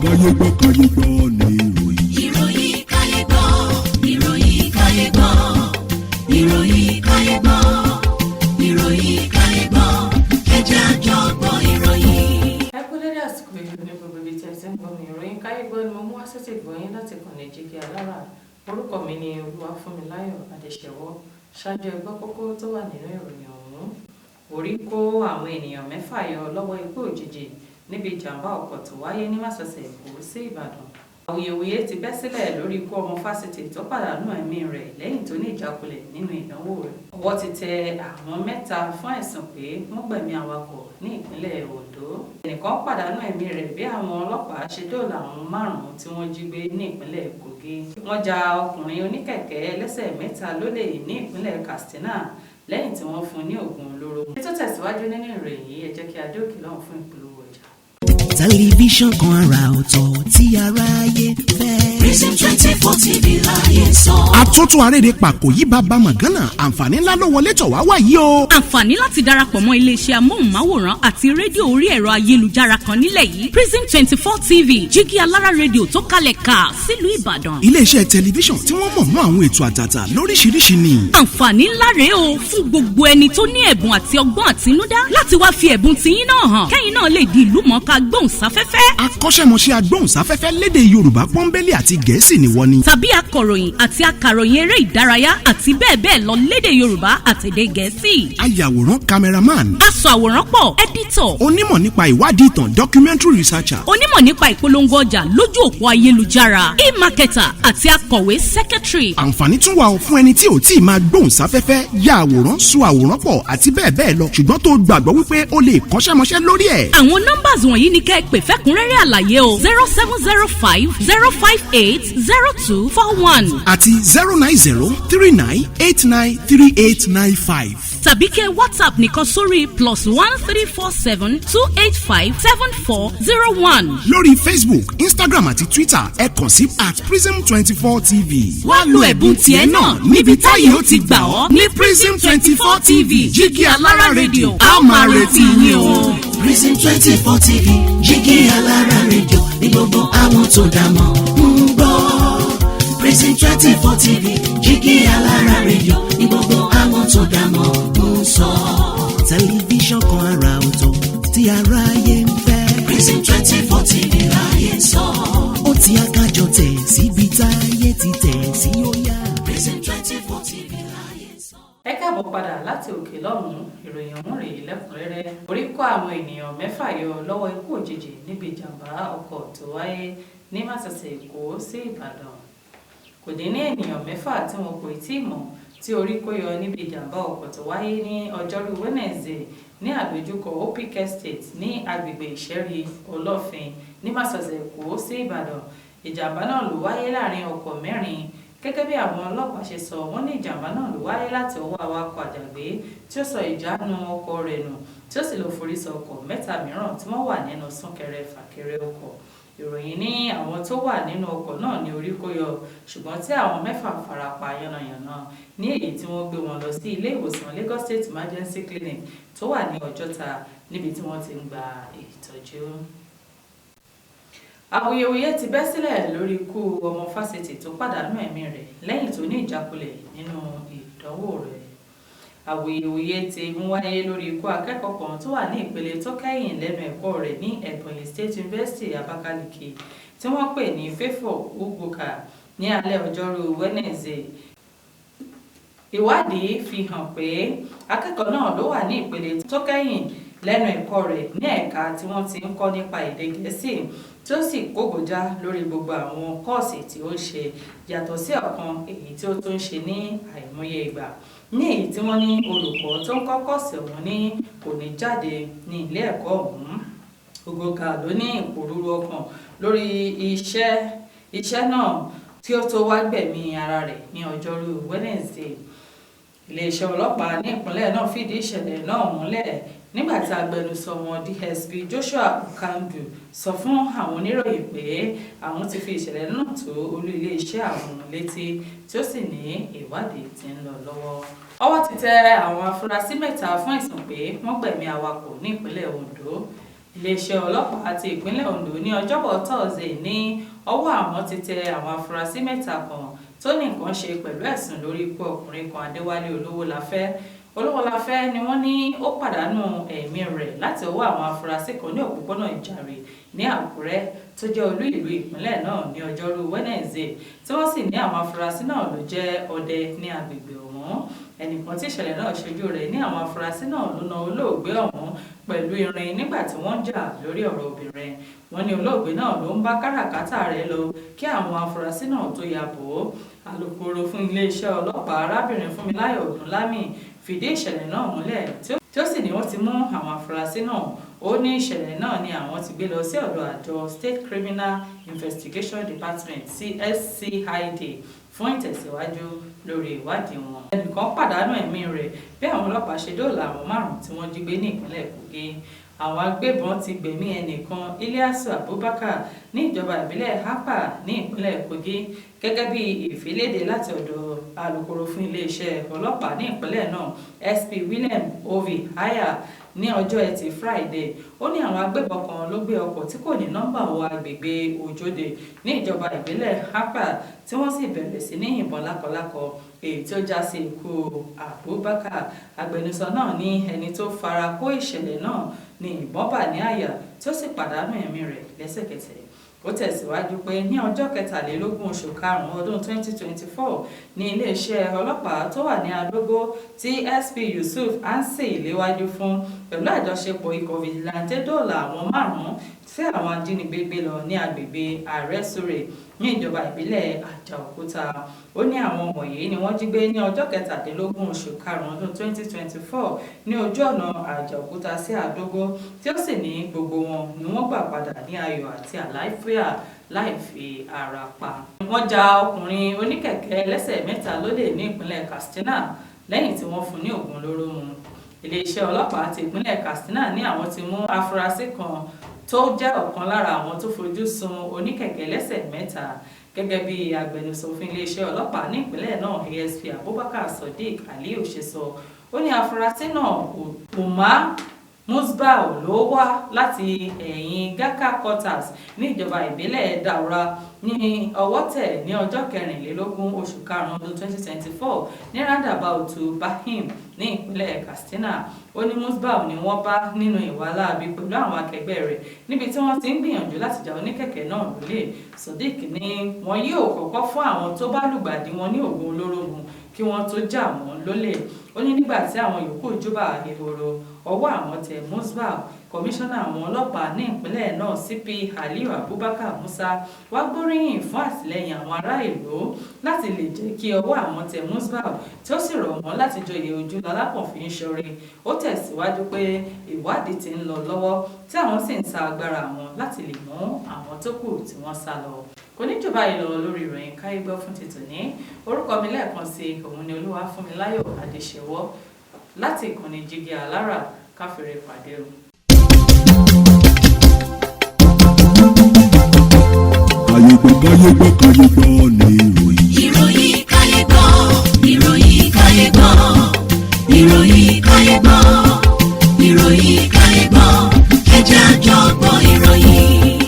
káyé gbọ́ ní ìròyìn. ìròyìn káyé gbọ́, ìròyìn káyé gbọ́, ìròyìn káyé gbọ́, ìròyìn káyé gbọ́, ẹ jẹ́ a jọ gbọ́ ìròyìn. ẹ kú dédé àsìkò ìlú ní gbogbo ibi tí ẹ ti ń gbọ́ mi. ìròyìn káyé gbọ́ ni mo mú wá sétí ìgbọ̀nyín láti kànnì Jígí Alára. Orúkọ mi ni Olúwafúnmiláyọ̀ Adéṣẹwọ́. Ṣáájú ẹ gbọ́ kókó tó wà nínú ìròyìn ọ̀hún. Orí kó àwọn ènìyàn 6 yọ lọ́wọ́ ikú òjijì níbi ìjàmbá ọkọ̀ tó wáyé ní Másọ̀sẹ̀ Èkó sí Ìbàdàn. Awuyewuye ti bẹ́ sílẹ̀ lórí ikú ọmọ fásitì tó pàdánù ẹ̀mí rẹ̀ lẹ́yìn tó ní ìjákulẹ̀ nínú ìdánwò rẹ̀. Ọwọ́ ti tẹ àwọn 3 fún ẹ̀sùn pé wọ́n gbẹ̀mí awakọ̀ ní ìpínlẹ̀ Oǹdó. Ẹnìkan pàdánù ẹ̀mí rẹ̀ bí àwọn ọlọ́pàá ṣe dóòlà àwọn 5 tí wọ́n jí gbé ní ìpínlẹ̀ Kogi. Wọ́n ja ọkùnrin oníkẹ̀kẹ́ ẹlẹ́sẹ̀ 3 lólè ní ìpínlẹ̀ Katsina lẹ́yìn tí wọ́n fún ní oògùn olóró. Ètò tẹ̀síwájú nínú ìròyìn yìí, ẹ jẹ́ kí a dé òkè lọ́hùn fún ìpolówó ọjà. Tẹlifíṣàn kan àrà ọ̀tọ̀ tí aráyé fẹ́. Prison 24 TV láyé sọ. Àtúntò àrèrè pàkó yí bàbá mọ̀gánà àǹfààní ńlá ló wọlé tọ̀ wá wáyé o. Àǹfààní láti darapọ̀ mọ́ iléeṣẹ́ amóhùnmáwòrán àti rédíò orí ẹ̀rọ ayélujára kan nílẹ̀ yìí. Prison 24 TV Jígí Alára rédíò tó kalẹ̀ ká sílùú Ìbàdàn. Iléeṣẹ́ tẹlifíṣàn tí wọ́n mọ̀ mọ́ àwọn ètò àtàtà lóríṣiríṣi ni. Àǹfààní ńlá rèé o fún gbogbo ẹni tó ní ẹ̀bùn àti ọgbọ́n àtinúdá láti wá fi ẹ̀bùn tiyín náà hàn. Kẹ́yìn náà lè di ìlú mọ̀ọ́ká gbóhùnsáfẹ́fẹ́. Akọ́ṣẹ́mọṣẹ́ agbóhùnsáfẹ́fẹ́ lédè Yorùbá pọ́nbélé àti Gẹ̀ẹ́sì ni wọ́n ní. Tàbí akọ̀ròyìn àti akàròyìn eré ìdárayá àti bẹ́ẹ̀ bẹ́ẹ̀ lọ lédè Yorùbá àtèdè Gẹ̀ẹ́sì. Ayàwòrán cameraman. Aṣàwòrán pọ̀ editor. Onímọ̀ nípa ìwádìí ìtàn documentary researcher. Onímọ̀ nípa ìpolongo ọjà lójú òpó ayélujára. E-marketer àti akọ̀wé secretary. Àǹfààní tún wà fún ẹni tí ò tí ì máa gbóhùnsáfẹ́fẹ́ ya àwòrán so àwòrán pọ̀ àti bẹ́ẹ̀ bẹ́ẹ̀ lọ ṣùgbọ́n tó gbàgbọ́ wípé o lè kọ́ṣẹ́mọṣẹ́ lórí ẹ̀. Àwọn numbers wọ̀nyí ni kẹ́ ẹ pè fẹ́kúnrẹ́rẹ́ àlàyé o 0705 058 0241 àti 09039893895. tàbí kẹ́ WhatsApp nìkan sórí +1 347 285 7401. Lórí Facebook, Instagram àti Twitter ẹ kàn sí @prism24 TV. Wá lo ẹ̀bùn tiẹ̀ náà níbi táyé ó ti gbà ọ́ ní Prism 24 TV Jígí Alára rédíò. A máa retí yín o. Prison 24 TV Jígí Alára rédíò ní gbogbo àwọn tó dámọ̀ ń gbọ́. Prison 24 TV Jígí Alára rédíò ní gbogbo àwọn tó dámọ̀ ń sọ. Tẹlifíṣàn kan àrà ọ̀tọ̀ tí aráyé fẹ́. Prison 24 TV láyé sọ. Ó ti akájọ tẹ̀ síbi táyé ti tẹ̀ sí ó yá. Prison 24 TV láyé sọ. Ẹ káàbọ̀ padà láti òkè lọ́hùn-ún. Ìròyìn ọ̀hún rèé lẹ́kùnrẹ́rẹ́. Orí kó àwọn ènìyàn 6 yọ lọ́wọ́ ikú òjijì níbi ìjàmbá ọkọ̀ tó wáyé ní Másọ̀sẹ̀ Èkó sí Ìbàdàn. Kò dín ní ènìyàn 6 tí wọn kò tí ì mọ̀ tí orí kó yọ níbi ìjàmbá ọkọ̀ tó wáyé ní ọjọ́rú Wednesday ní àdójúkọ Opic Estate ní agbègbè Ìṣẹ́rí Ọlọ́fin ní Másọ̀sẹ̀ Èkó sí Ìbàdàn. Ìjàmbá náà ló wáyé láàrin ọkọ̀ 4. Gẹ́gẹ́ bí àwọn ọlọ́pàá ṣe sọ, wọ́n ní ìjàmbá náà ló wáyé láti ọwọ́ awakọ̀ àjàgbé tí ó sọ ìjánu ọkọ̀ rẹ̀ nù tí ó sì lọ forí sọ ọkọ̀ 3 mìíràn tí wọ́n wà nínú súnkẹrẹ fàkẹrẹ ọkọ̀. Ìròyìn ní àwọn tó wà nínú ọkọ̀ náà ní orí kó yọ ṣùgbọ́n tí àwọn 6 farapa yánnayànna ní èyí tí wọ́n gbé wọn lọ sí ilé ìwòsàn Lagos State Emergency Clinic tó wà ní Ọjọ́ta níbi tí wọ́n ti ń gba ìtọ́jú. Awuyewuye ti bẹ́ sílẹ̀ lórí ikú ọmọ fásitì tó pàdánù ẹ̀mí rẹ̀ lẹ́yìn tó ní ìjákulẹ̀ nínú ìdánwò rẹ̀. Awuyewuye ti ń wáyé lórí ikú akẹ́kọ̀ọ́ kan tó wà ní ìpele tó kẹ́yìn lẹ́nu ẹ̀kọ́ rẹ̀ ní Ebonyi State University Abakaliki tí wọ́n pè ní Favour Ugwuka ní alẹ́ ọjọ́rú Wednesday. Ìwádìí fi hàn pé akẹ́kọ̀ọ́ náà ló wà ní ìpele tó kẹ́yìn lẹ́nu ẹ̀kọ́ rẹ̀ ní ẹ̀ka tí wọ́n ti ń kọ́ nípa èdè Gẹ̀ẹ́sì tí ó sì kógojá lórí gbogbo àwọn kọ́ọ̀sì tí ó ṣe yàtọ̀ sí ọ̀kan èyí tí ó tún ṣe ní àìmọye ìgbà ní èyí tí wọ́n ní olùkọ́ tó ń kọ́ kọ́ọ̀sì ọ̀hún ní kò ní jáde ní ilé ẹ̀kọ́ ọ̀hún. Ugwuka ló ní ìpòrúurú ọkàn lórí iṣẹ́ náà tí ó tó wá gbẹ̀mí ara rẹ̀ ní ọjọ́rú Wednesday. Iléeṣẹ́ ọlọ́pàá ní ìpínlẹ̀ náà fìdí ìṣẹ̀lẹ̀ náà múlẹ̀ nígbàtí agbẹnusọ wọn DSP Joshua Okandu sọ fún àwọn oníròyìn pé àwọn ti fi ìṣẹ̀lẹ̀ náà tó olú iléeṣẹ́ àwọn létí tí ó sì ní ìwádìí tí ń lọ lọ́wọ́. Ọwọ́ ti tẹ àwọn afurasí 3 fún ẹ̀sùn pé wọ́n gbẹ̀mí awakọ̀ ní ìpínlẹ̀ Ondo. iléeṣẹ́ ọlọ́pàá ti ìpínlẹ̀ Ondo ní ọjọ́bọ̀ Thursday ní ọwọ́ àwọn ti tẹ àwọn afurasí mẹ́ta kan tó ní nǹkan ṣe pẹ̀lú ẹ̀sùn lórí ikú ọkùnrin kan Adéwálé Olówóláfẹ́ ni wọ́n ní ó pàdánù ẹ̀mí rẹ̀ láti ọwọ́ àwọn afurasí kan ní òpópónà Ìjàre ní Àkúrẹ́ tó jẹ́ olú ìlú ìpínlẹ̀ náà ní ọjọ́rú Wednesday tí wọ́n sì ní àwọn afurasí náà ló jẹ́ ọdẹ ní agbègbè ọ̀hún. Ẹnìkan tí ìṣẹ̀lẹ̀ náà ṣojú rẹ̀ ní àwọn afurasí náà ló na olóògbé ọ̀hún pẹ̀lú irin nígbà tí wọ́n jà lórí ọ̀rọ̀ obìnrin. Wọ́n ní olóògbé náà ló ń bá káràkátà rẹ̀ lọ kí àwọn afurasí náà tó ya bò ó. Alukoro fún iléeṣẹ́ ọlọ́pàá arábìnrin Fúnmiláyọ̀ Ògúnlámì fìdí ìṣẹ̀lẹ̀ náà múlẹ̀ tí ó sì ní wọ́n ti mú àwọn afurasí náà. Ó ní ìṣẹ̀lẹ̀ náà ni àwọn ti gbé lọ sí ọ̀dọ̀ àjọ State Criminal Investigation Department SCID fún ìtẹ̀síwájú lórí ìwádìí wọn. Ẹnìkan pàdánù ẹ̀mí rẹ̀ bí àwọn ọlọ́pàá ṣe dóòlà àwọn márùn-ún tí wọ́n jí gbé ní ìpínlẹ̀ Kogi. Àwọn agbébọn ti gbẹ̀mí ẹnìkan Ilyasu Abubakar ní ìjọba ìbílẹ̀ Hapa ní ìpínlẹ̀ Kogi gẹ́gẹ́ bí ìfiléde láti ọ̀dọ̀ alukoro fún iléeṣẹ́ ọlọ́pàá ní ìpínlẹ̀ náà SP William Ovi Haya ní ọjọ́ Ẹtì Friday. Ó ní àwọn agbébọn kan ló gbé ọkọ̀ tí kò ní nọ́mbà wọ agbègbè Òjòdè ní ìjọba ìbílẹ̀ Hapa tí wọ́n sì bẹ̀rẹ̀ sí ní yìnbọn lákọlákọ èyí tí ó já sí ikú Abubakar. Agbẹnusọ náà ní ẹni tó fara kó ìṣẹ̀lẹ̀ náà ní ìbọn bà ní àyà tí ó sì pàdánù ẹ̀mí rẹ̀ lẹ́sẹ̀kẹsẹ̀. Ó tẹ̀síwájú pé ní ọjọ́ 23 oṣù karùn-ún ọdún 2024 ní iléeṣẹ́ ọlọ́pàá tó wà ní Adógó tí SP Yusuf Ansi léwájú fún pẹ̀lú àjọṣepọ̀ ikọ̀ vigilante dóòlà àwọn márùn-ún tí àwọn ajínigbé gbé lọ ní agbègbè Àrẹ́súrè ní ìjọba ìbílẹ̀ Àjàòkúta. Ó ní àwọn wọ̀nyí ni wọ́n jí gbé ní ọjọ́ 23 oṣù karùn-ún ọdún 2024 ní ojú ọ̀nà Àjàòkúta sí Adógó tí ó sì ní gbogbo wọn ni wọ́n gbà padà ní ayọ̀ àti àlàáfíà láì fi ara pa. Wọ́n ja ọkùnrin oníkẹ̀kẹ́ ẹlẹ́sẹ̀ mẹ́ta lólè ní ìpínlẹ̀ Katsina lẹ́yìn tí wọ́n fún ní oògùn olóró mu. Iléeṣẹ́ ọlọ́pàá ti ìpínlẹ̀ Katsina ní àwọn ti mú afurasí kan tó jẹ́ ọ̀kan lára àwọn tó fojú sun oníkẹ̀kẹ́ ẹlẹ́sẹ̀ mẹ́ta gẹ́gẹ́ bí agbẹnusọ fún iléeṣẹ́ ọlọ́pàá ní ìpínlẹ̀ náà ASP Abubakar Sodiq Aliyu ṣe sọ. Ó ní afurasí náà Umar Musbau ló wá láti ẹ̀yìn Gaka quarters ní ìjọba ìbílẹ̀ Daura ní ọwọ́ tẹ̀ ní ọjọ́ 24 oṣù karùn-ún ọdún 2024 ní roundabout Bahim ní ìpínlẹ̀ Katsina. Ó ní Musbau ni wọ́n bá nínú ìwà láabi pẹ̀lú àwọn akẹgbẹ́ rẹ̀ níbi tí wọ́n ti ń gbìyànjú láti ja oníkẹ̀kẹ́ náà lólè. Sodiq ní wọn yóò kọ́kọ́ fún àwọn tó bá lùgbàdì wọn ní oògùn olóró mu kí wọ́n tó jà wọ́n lólè. Ó ní nígbà tí àwọn yòókù júbà ìhòòrò ọwọ́ àwọn tẹ̀ Musbau. Kọmíṣánná àwọn ọlọ́pàá ní ìpínlẹ̀ náà CP Aliyu Abubakar Musa wá gbóríyìn fún àtìlẹ́yìn àwọn ará ìlú láti lè jẹ́ kí ọwọ́ àwọn tẹ̀ Musbau tí ó sì rọ̀ wọ́n láti joyè ojú lalápọ̀nfín ṣọre. Ó tẹ̀síwájú pé ìwádìí ti ń lọ lọ́wọ́ tí àwọn sì ń sa agbára wọn láti lè mú àwọn tó kù tí wọ́n sá lọ. Kò ní jù báyìí lọ lórí ìròyìn káyé gbọ́ fún títòní. Orúkọ mi lẹ́ẹ̀kan sí òun ni Olúwafúnmiláyọ̀ Adéṣewọ́ láti ìkànnì Jígí Alára káfíńrè pàdé o. Káyé gbọ́ ni ìròyìn.